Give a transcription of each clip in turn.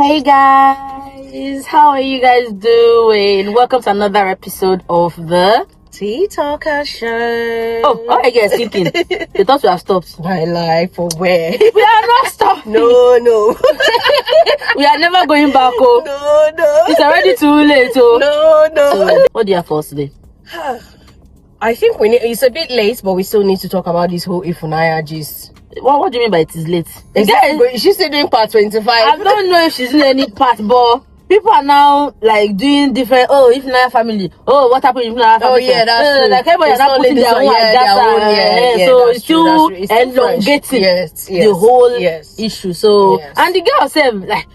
Hey guys, how are you guys doing? Welcome to another episode of the Tea Talker Show. Oh, how are you guys thinking? They thought we have stopped. My life, for where? We are not stopping. No. We are never going back. Oh, No. it's already too late. Oh, No. So, what do you have for us today? I think it's a bit late, but we still need to talk about this whole Ifunaya gist. What do you mean by it is late? She's still doing part 25. I don't know if she's in any part, but people are now like doing different. Oh, if Naya family. Oh, what happened if Naya family? Oh yeah, that's true. Like everybody is not putting their own agenda. So it's still elongating the whole issue. So and the girl said like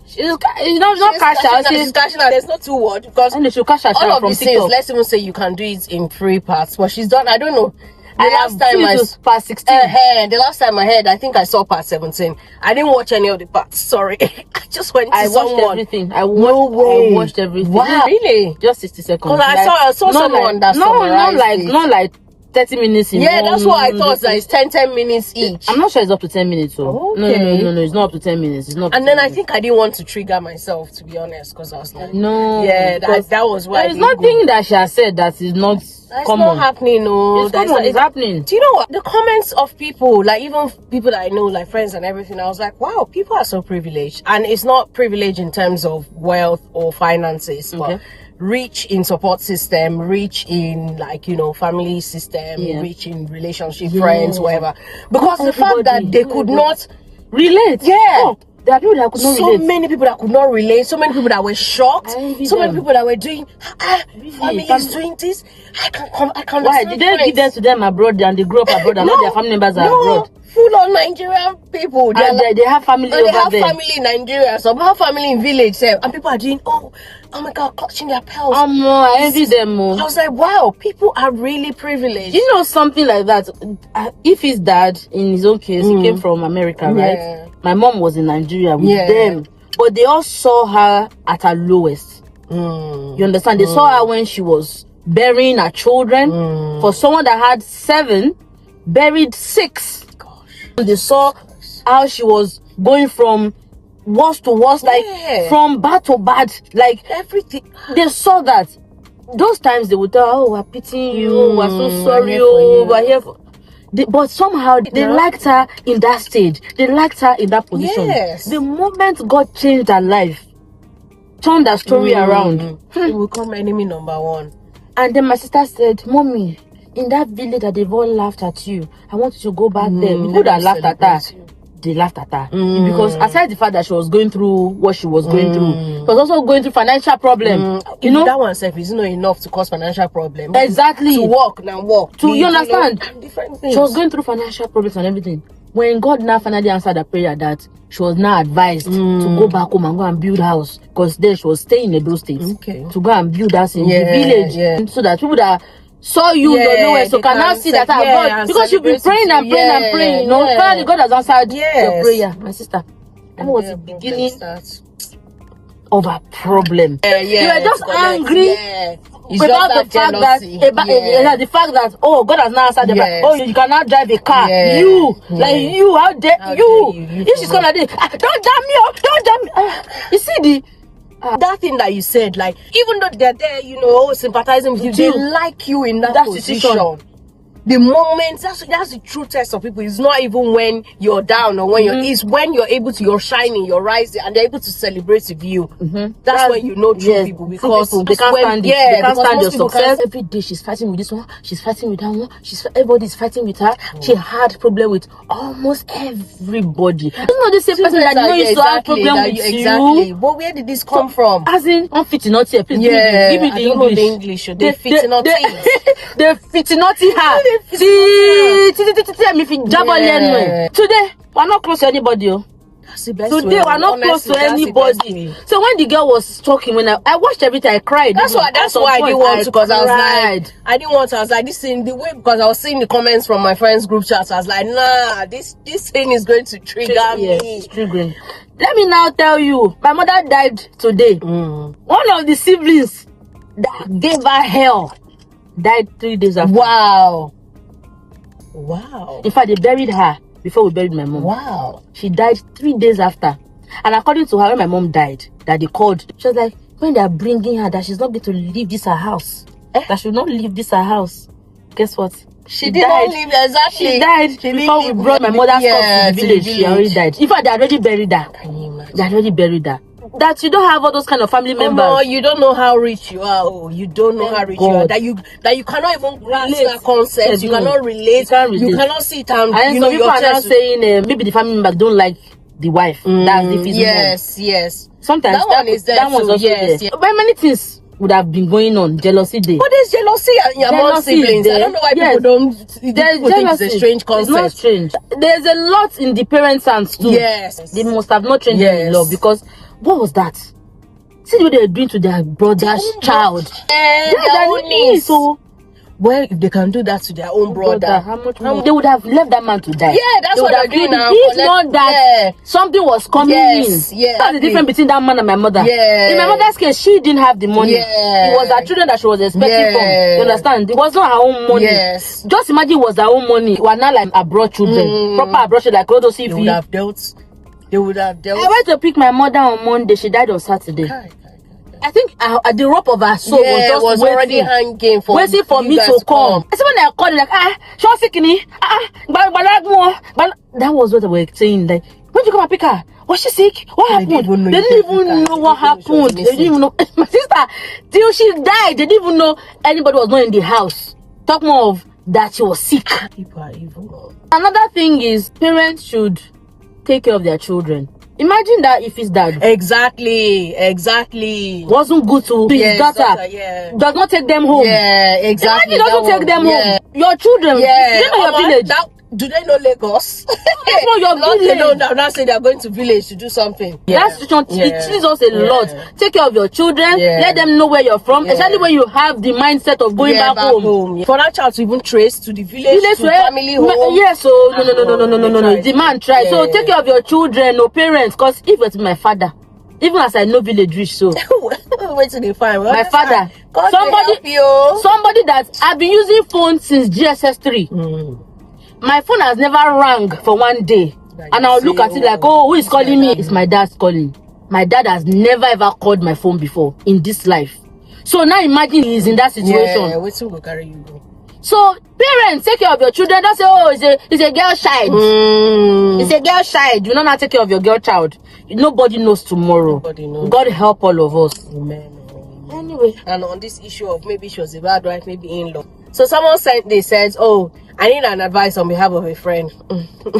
she's not cash out. She's cashing out. There's not two words because she'll cash out all of from these TikTok. things. Let's even say you can do it in 3 parts. But she's done. I don't know. The part 16. The last time I heard, I think I saw part 17. I didn't watch any of the parts. Sorry, I just went to watched everything. I watched everything. Wow, really? Just 60 seconds. Because I saw someone that summarized not like 30 minutes in that's what I thought. That it's 10 minutes each. I'm not sure it's up to 10 minutes. So okay. No, it's not up to 10 minutes. It's not. And then I think I didn't want to trigger myself, to be honest, because I was like, that was why. There's nothing that she has said that is not common. Not happening. No, it's happening. Do you know what? The comments of people, like even people that I know, like friends and everything, I was like, wow, people are so privileged. And it's not privilege in terms of wealth or finances, but rich in support system, rich in family system, rich in relationship, friends, whatever. Because the fact that they could not relate. There are people that could not relate. So many people that could not relate. So many people that were shocked. So many people that were doing, family is doing this. I can't. Why did they give them to them abroad and they grew up abroad and all their family members are abroad? Full on Nigerian people. They have family over there. They have family in Nigeria. Some have family in village. And people are doing, oh my God, clutching their pearls. I envy them. I was like, wow, people are really privileged. You know, something like that. If his dad, in his own case, he came from America, right? My mom was in Nigeria with them, but they all saw her at her lowest. You understand? They saw her when she was burying her children. For someone that had 7, buried 6. They saw how she was going from worst to worst, like from bad to bad, like everything. They saw that. Those times they would tell, oh, we're pitying you, we're so sorry, we're here for... But somehow they liked her in that stage. They liked her in that position. The moment God changed her life, turned her story around, he will become enemy number 1. And then my sister said, Mommy, in that village that they've all laughed at you, I want you to go back there. People that laughed at her, they laughed at her. Because aside the fact that she was going through what she was going through, she was also going through financial problem. You know, that one self is not enough to cause financial problem. Exactly. To walk. You understand? Different things. She was going through financial problems and everything. When God now finally answered the prayer that she was now advised to go back home and go and build house, because there she was staying in those states, to go and build house in the village, so that people that saw you nowhere, so can now see that God, because you've been praying and praying. You know, finally God has answered your prayer, my sister. That was the beginning of a problem. You were just angry about the fact that the fact that God has now answered the prayer. You cannot drive a car. How dare you? If she's gonna do don't damn me up, don't damn me. You see that thing that you said, like, even though they're there, sympathizing with you, they like you in that position. The moment, that's the true test of people. It's not even when you're down or when it's when you're shining, you're rising, and they're able to celebrate with you. That's when you know true people, because they can't stand it. They can't stand your success. Every day she's fighting with this one, she's fighting with that one, everybody's fighting with her. She had problem with almost everybody. It's not the same person that used to have problem with you. Exactly. But where did this come from? As in, unfitting not here. Please give me the English. They fit not They fit not her. Today we're not close to anybody. That's the best Today we're not close to anybody. So when the girl was talking, when I watched everything, I cried. That's why I didn't want to, because I was like, this thing, the way, because I was seeing the comments from my friends' group chat, I was like, nah, this thing is going to trigger me. It's triggering. Let me now tell you, my mother died today. One of the siblings that gave her hell died 3 days after. Wow. In fact, they buried her before we buried my mom. Wow. She died 3 days after. And according to her, when my mom died, that they called, she was like, when they are bringing her, that she's not going to leave this her house. That she will not leave this her house. Guess what? She did not leave, exactly. She died before we brought my mother's corpse to the village. She already died. In fact, they already buried her. Can you imagine? They already buried her. That you don't have all those kind of family members. No, you don't know how rich you are. Oh, you don't know how rich you are. That you cannot even grasp that concept. Yes, you cannot relate. You cannot see it. And you know, people are now saying maybe the family members don't like the wife. That's if it's yes. Sometimes that one is there. That one's also there. But many things would have been going on. Jealousy day. But there's jealousy among siblings. I don't know why people don't. People think it's a strange concept. It's not strange. There's a lot in the parents' hands too. Yes. They must have not trained them in love, because what was that? See what they're doing to their brother's child. Their own niece. So, well, if they can do that to their own brother, how much more? They would have left that man to die. Yeah, that's what they're doing now. If not that, something was coming in. Yeah, that's the difference between that man and my mother. Yeah. In my mother's case, she didn't have the money. Yeah. It was her children that she was expecting from. You understand? It was not her own money. Yes. Just imagine it was her own money. We are not like abroad children. Proper abroad children, like Rodo They would have dealt. They would have dealt. I went to pick my mother on Monday. She died on Saturday. I think the rope of her soul was just already hanging for waiting for me to come. I said when I called, like, she was sick, that was what they were saying. Like, when did you come and pick her? Was she sick? What happened? They didn't even know what happened. They didn't even know. My sister, till she died, they didn't even know anybody was not in the house. Talk more of that she was sick. People are evil. Another thing is, parents should take care of their children. Imagine that if his dad exactly wasn't good to his daughter, does not take them home. Yeah, exactly. Imagine doesn't take them home. Your children, do they know your village? Do they know Lagos? That's not your village. They don't now say they're going to village to do something. That situation it teaches us a lot. Take care of your children. Let them know where you're from, especially when you have the mindset of going back home. For that child to even trace to the village to family home. Yes, so no. The man tried. So take care of your children, no parents. Because if it's my father, even as I know village rich, so wait till they find my father. Somebody that I've been using phone since GSS 3. My phone has never rang for one day. And I'll look at it like, oh, who is calling me? It's my dad's calling. My dad has never ever called my phone before in this life. So now imagine he's in that situation. Yeah, wait till we carry you go. So parents, take care of your children. Don't say, oh, it's a girl child. It's a girl child. You know not take care of your girl child. Nobody knows tomorrow. Nobody knows. God help all of us. Amen. Anyway. And on this issue of maybe she was a bad wife, maybe in-law. So someone said, oh, I need an advice on behalf of a friend.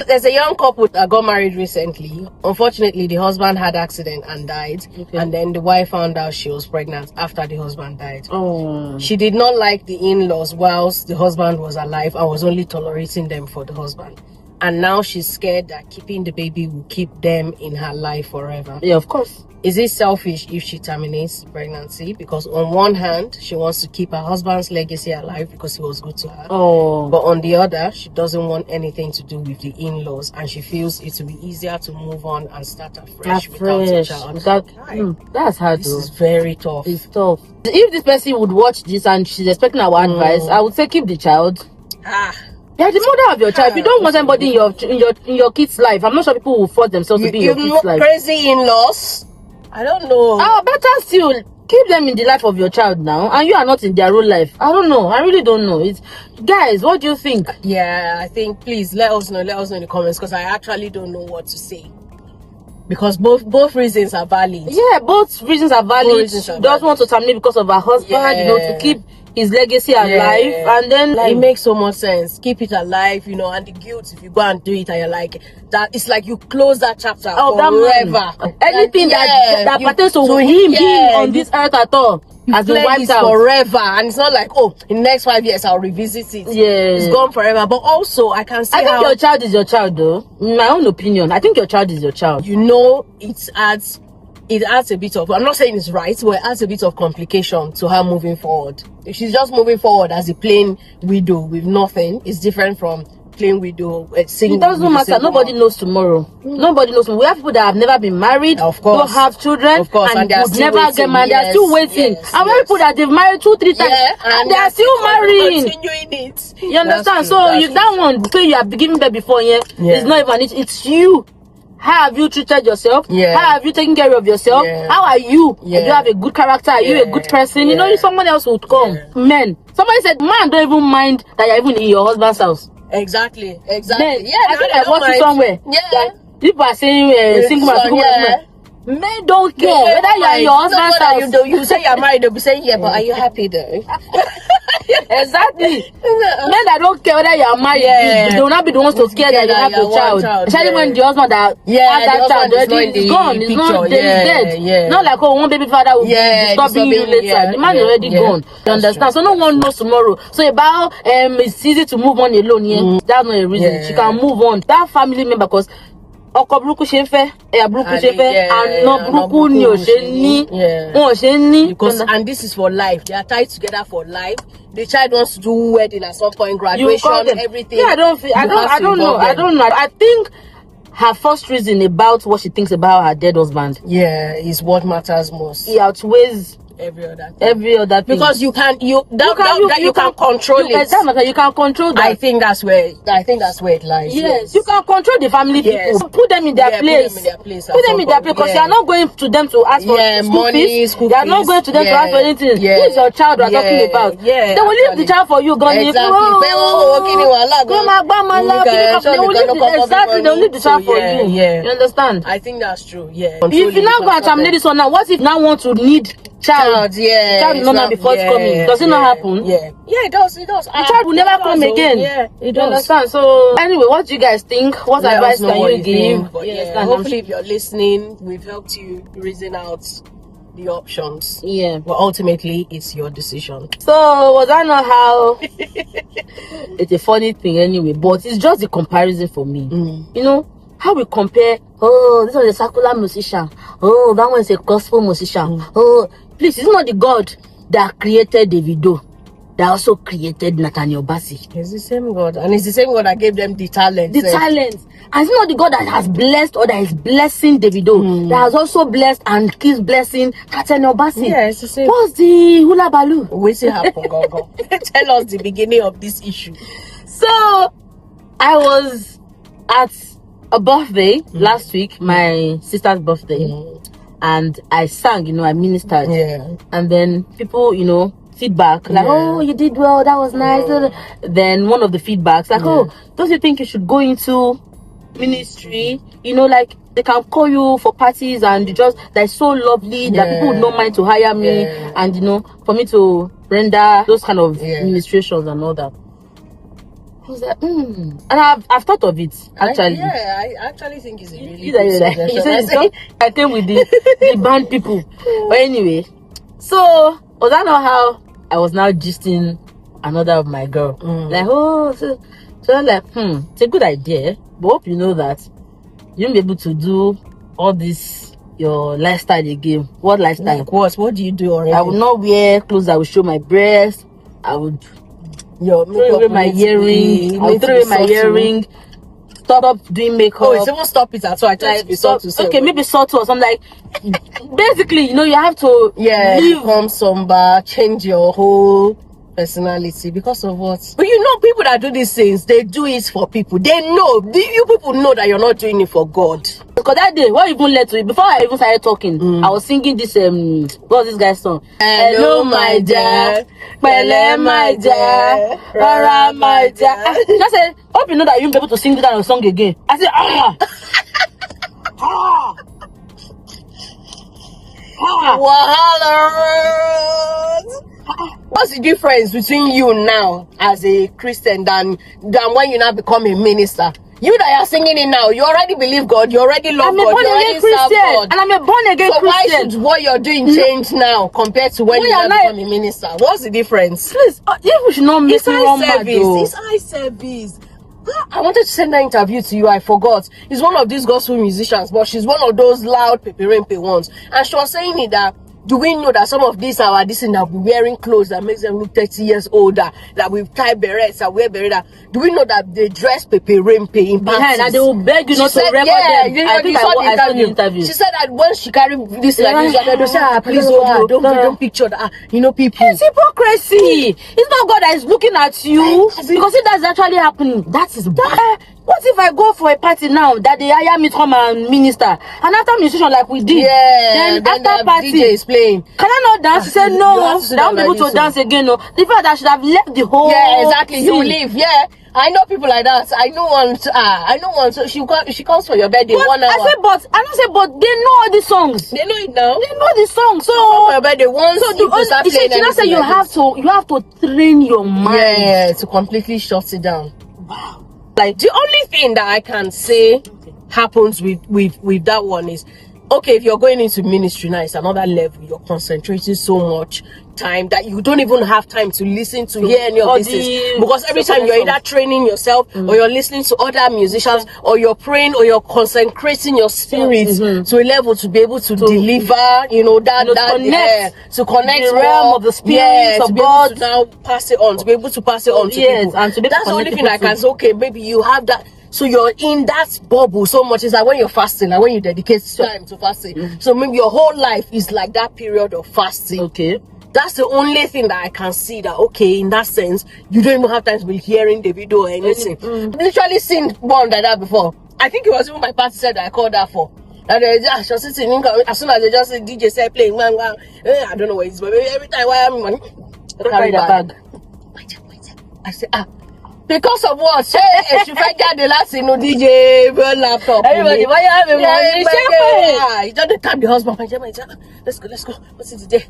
There's a young couple that got married recently. Unfortunately, the husband had an accident and died. And then the wife found out she was pregnant after the husband died. Oh. She did not like the in-laws whilst the husband was alive and was only tolerating them for the husband. And now she's scared that keeping the baby will keep them in her life forever. Yeah, of course. Is it selfish if she terminates the pregnancy? Because on one hand, she wants to keep her husband's legacy alive because he was good to her. Oh. But on the other, she doesn't want anything to do with the in-laws, and she feels it will be easier to move on and start afresh without a child. That's hard. This is very tough. It's tough. If this person would watch this and she's expecting our advice, I would say keep the child. You're the mother of your child. If you don't want somebody in your kid's life, I'm not sure people will force themselves to be in your kid's life. Crazy in-laws? I don't know. Oh, better still, keep them in the life of your child now, and you are not in their own life. I don't know. I really don't know. Guys, what do you think? Yeah, I think please let us know in the comments, because I actually don't know what to say. Because both reasons are valid. Yeah, both reasons are valid. She doesn't want to terminate because of her husband, to keep his legacy alive, and then it makes so much sense. Keep it alive, and the guilt if you go and do it and you're like that, it's like you close that chapter forever. Anything that pertains to him on this earth at all has been wiped out forever, and it's not like, oh, in the next 5 years I'll revisit it. It's gone forever. But also I can see I think your child is your child, though. In my own opinion, I think your child is your child. It adds a bit of, I'm not saying it's right, but it adds a bit of complication to her moving forward. If she's just moving forward as a plain widow with nothing, it's different from plain widow. It doesn't matter. Nobody knows tomorrow. Nobody knows. We have people that have never been married, of course, don't have children, of course, and would never get married. They're still waiting. And we have people that they've married 2-3 times, and they're still marrying. Continuing it. You understand? So if that one say you have given birth before, it's not even it's you How have you treated yourself? Yeah. How have you taken care of yourself? Yeah. How are you? Yeah. Do you have a good character? Are you a good person? You know, someone else would come. Yeah. Men. Somebody said, man don't even mind that you're even in your husband's house. Exactly. Men, Yeah, I think I watched it somewhere. Yeah. That people are saying single man. Men don't care whether you're in your husband's house. You say you're married, they'll be saying, yeah, but are you happy though? Exactly. Men that don't care whether you're married, they will not be the ones to care that you have a child. Especially when the husband that has that child already is gone. It's not dead. Not like one baby father will be disturbing you later. The man is already gone. You understand? So no one knows tomorrow. So about it's easy to move on alone. That's not a reason. She can move on. That family member, because ọkọ burúkú ṣe ń fẹ́ ẹ̀yà burúkú ṣe fẹ́ àna burúkú ni ò ṣe ní wọn ò ṣe ní. Because and this is for life. They are tied together for life. The child wants to do wedding at some point, graduation, everything. Yeah, I don't know. I think her first reason about what she thinks about her dead husband, is what matters most. It outweighs every other thing. Because you can control it. Exactly, you can control that. I think that's where it lies. Yes, you can control the family people. Put them in their place. Put them in their place, because you are not going to them to ask for school fees. You are not going to them to ask for anything. Who is your child we are talking about? They will leave the child for you. They will leave the child for you. You understand? I think that's true. If you now go and terminate this one now, what if now want to need child is not before it's coming? Does it not happen? It does. The child will never come again. It does. Understand? So anyway, what do you guys think? What advice can you give? Hopefully if you're listening, we've helped you reason out the options. But ultimately it's your decision. So was that not how it's a funny thing anyway, but it's just the comparison for me. You know how we compare, this one is a secular musician, that one is a gospel musician. Please, it's not the God that created Davido that also created Nathaniel Bassey. It's the same God, and it's the same God that gave them the talent. And it's not the God that has blessed or that is blessing Davido that has also blessed and keeps blessing Nathaniel Bassey. It's the same. What's the hula baloo? What's it happen, Gogo? Tell us the beginning of this issue. So I was at a birthday last week, my sister's birthday, and I sang, I ministered, and then people, feedback like, oh, you did well, that was nice. Then one of the feedbacks like, oh, don't you think you should go into ministry? Like they can call you for parties and that's so lovely that people would not mind to hire me and for me to render those kind of ministrations and all that. I was like, and I've thought of it actually. I actually think it's a really good suggestion. I came with the band people. But anyway, so was that not how I was now gisting another of my girl? Like, so I'm like, it's a good idea, but hope you know that you won't be able to do all this your lifestyle again. What lifestyle? Like what do you do already? I would not wear clothes that will show my breast. I would throw away my earring. I'll throw away my earring. Stop doing makeup. Oh, it's even stop it at all. I tried to be subtle. Okay, maybe subtle or something. Like basically, you have to become somber, change your whole personality because of what? But people that do these things, they do it for people. They know. You people know that you're not doing it for God. Because that day, what even led to it? Before I even started talking, I was singing this what was this guy's song? Hello, my dear. Pele, my dear. Rara, my dear. Just say, hope you know that you won't be able to sing that kind of song again. I said, What's the difference between you now as a Christian than when you now become a minister? You that are singing it now, you already believe God, you already love God, you already serve God. And I'm a born again Christian. So why should what you're doing change now compared to when you now become a minister? What's the difference? Please, you should not make me wrong. It's eye service. I wanted to send that interview to you, I forgot. It's one of these gospel musicians, but she's one of those loud pepe ones. And she was saying it that, do we know that some of these are this and that we wearing clothes that makes them look 30 years older, that we tie berets, that wear beretta? Do we know that they dress pepe in pants? And they will beg you not to record them. I think I saw the interview. She said that when she carried this they say, please don't picture that. People. It's hypocrisy. It's not God that is looking at you. Because if that's actually happening, that is bad. What if I go for a party now that they hire me to come and minister, and after ministration like we did, then after party DJ is playing, can I not dance? She said no, I won't be able to dance again. No, the fact that I should have left the whole exactly. You leave. I know people like that. I know one. So she comes for your birthday, but 1 hour. I said, but they know all the songs. They know it now. They know the songs. So for your birthday, once you start playing, she said you have to train your mind. To completely shut it down. Wow. Like the only thing that I can say happens with that one is, okay, if you're going into ministry now, it's another level. You're concentrating so much time that you don't even have time to listen to hear any of these things, because every time you're either training yourself or you're listening to other musicians or you're praying or you're consecrating your spirit to a level to be able to deliver, to connect the realm of the spirit of God, to now pass it on, to be able to pass it on to people. And to that's the only thing I can say. Okay, maybe you have that. So you're in that bubble so much. It's like when you're fasting, like when you dedicate time to fasting. So maybe your whole life is like that period of fasting. Okay. That's the only thing that I can see that, okay, in that sense, you don't even have time to be hearing the video or anything. I've literally seen one like that before. I think it was even my pastor said that I called that for. And she was sitting in, as soon as they just DJ said playing, I don't know what it is, but every time I carry the bag. I said, because of what? Say, she find out the last DJ laptop. Everybody, why you having one? You don't tap the husband. Let's go. What's it today?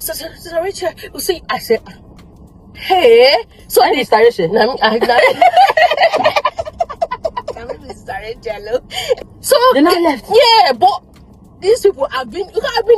So Rachel, you see, I said, hey, so I Mr. Rachel. So they're not left. Yeah, but these people I've been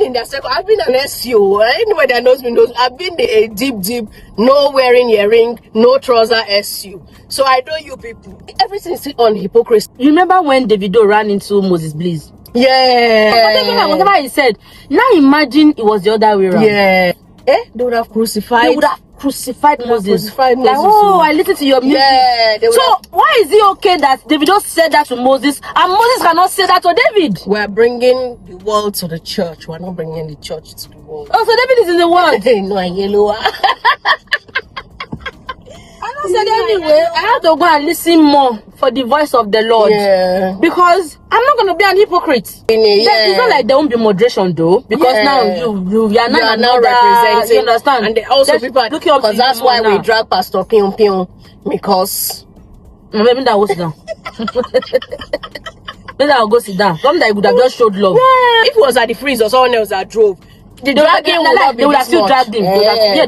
in their circle. I've been an SEO. Anybody that knows me knows I've been a deep, no wearing earring, no trouser SEO. So I know you people. Everything's on hypocrisy. You remember when Davido ran into Moses Bliss? Yeah. Whatever he said. Now imagine it was the other way around. Yeah. They would have crucified. They would have crucified Moses. Like, I listened to your music. Yeah. So why is it okay that Davido said that to Moses and Moses cannot say that to David? We're bringing the world to the church. We're not bringing the church to the world. Oh, so David is in the world. No, yellow. I said anyway, I have to go and listen more for the voice of the Lord. Yeah. Because I'm not gonna be an hypocrite. It's not like there won't be moderation though. Because now you are now representing. You understand? And also people are looking up, because that's why we drag Pastor Pion Pion. Because maybe that was down. Maybe I'll go sit down. Something that you would have just showed love. Yeah. If it was at the freeze or someone else that drove, they would have still dragged him. They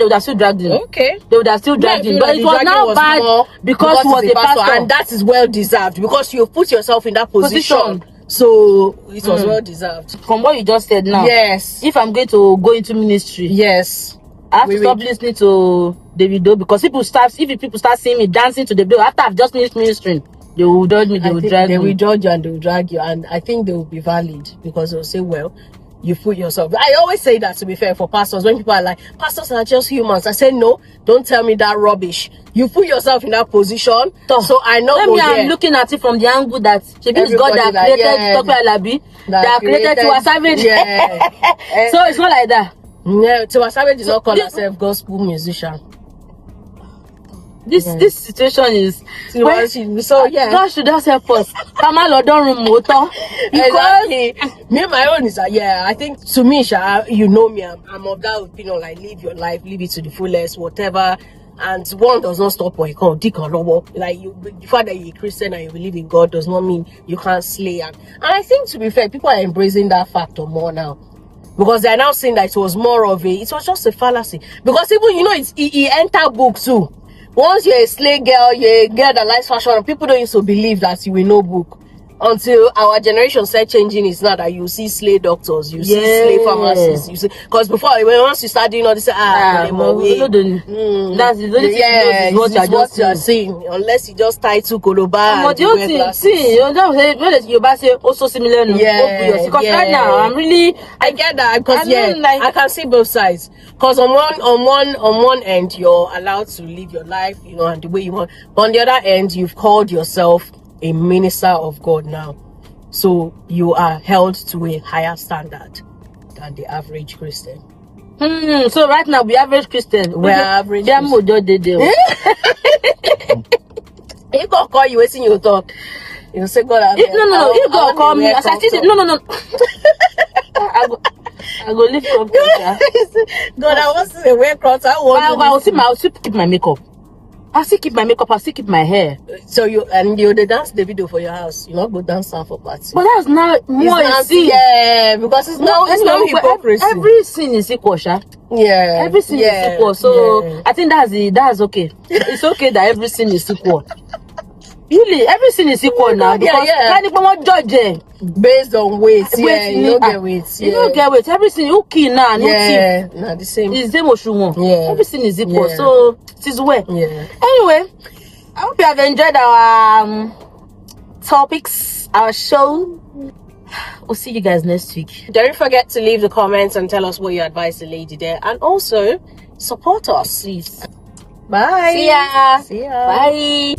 would have still dragged him. Okay. They would have still dragged him. But it was now bad because he was a pastor. And that is well deserved because you put yourself in that position. So it was well deserved. From what you just said now. Yes. If I'm going to go into ministry. Yes. I have to stop listening to Davido because if people start seeing me dancing to Davido after I've just finished ministering, they will judge me, they will drag me. They will judge you and they will drag you, and I think they will be valid because they'll say, well, you put yourself. I always say that, to be fair, for pastors, when people are like, pastors are just humans. I say, no, don't tell me that rubbish. You put yourself in that position, so I know. I'm looking at it from the angle that it's God that created Dr. Alabi, that created Tiwa Savage. Yeah. So it's not like that. Yeah, Tiwa Savage is not called herself gospel musician. This situation is God should just help us. Exactly. Me and my own is I think to me, you know me, I'm of that opinion, like live your life, live it to the fullest, whatever. And one does not stop what you call dick or lobo. Like the fact that you're a Christian and you believe in God does not mean you can't slay. And I think, to be fair, people are embracing that factor more now. Because they are now saying that it was just a fallacy. Because even, it enter book too. Once you're a slay girl, you're a girl that likes fashion, people don't used to believe that you will know book. Until our generation started changing, it's not that you see slay doctors, you see slay pharmacists, you see. Because before, once you start doing all this, that's the only what you're seeing. Unless you just tie two koloba. But you see, you say also similar. Because right now, I get that because I can see both sides. Because on one end, you're allowed to live your life, and the way you want. But on the other end, you've called yourself a minister of God now, so you are held to a higher standard than the average Christian. So right now, we average Christian. We're average. He gonna call you, waiting you talk. You say, God, no, he gonna call me. As I see, no. I go lift up. God, I want to wear cross. I will still keep my makeup. I'll still keep my makeup. I'll still keep my hair. So you the dance the video for your house. You not go dance for party. But that's not more a scene. Yeah, because it's no hypocrisy. Every scene is equal, Sha. Yeah. Every scene is equal. So I think that's okay. It's okay that every scene is equal. Really, everything is equal now because can't judge based on weight. Yeah, you don't get weight. You don't get weight. Everything okay now. Yeah, no, the same. It's the same. Yeah, everything is equal. So it is well. Yeah. Anyway, I hope you have enjoyed our topics, our show. We'll see you guys next week. Don't forget to leave the comments and tell us what you advise the lady there, and also support us, please. Bye. See ya. See ya. Bye.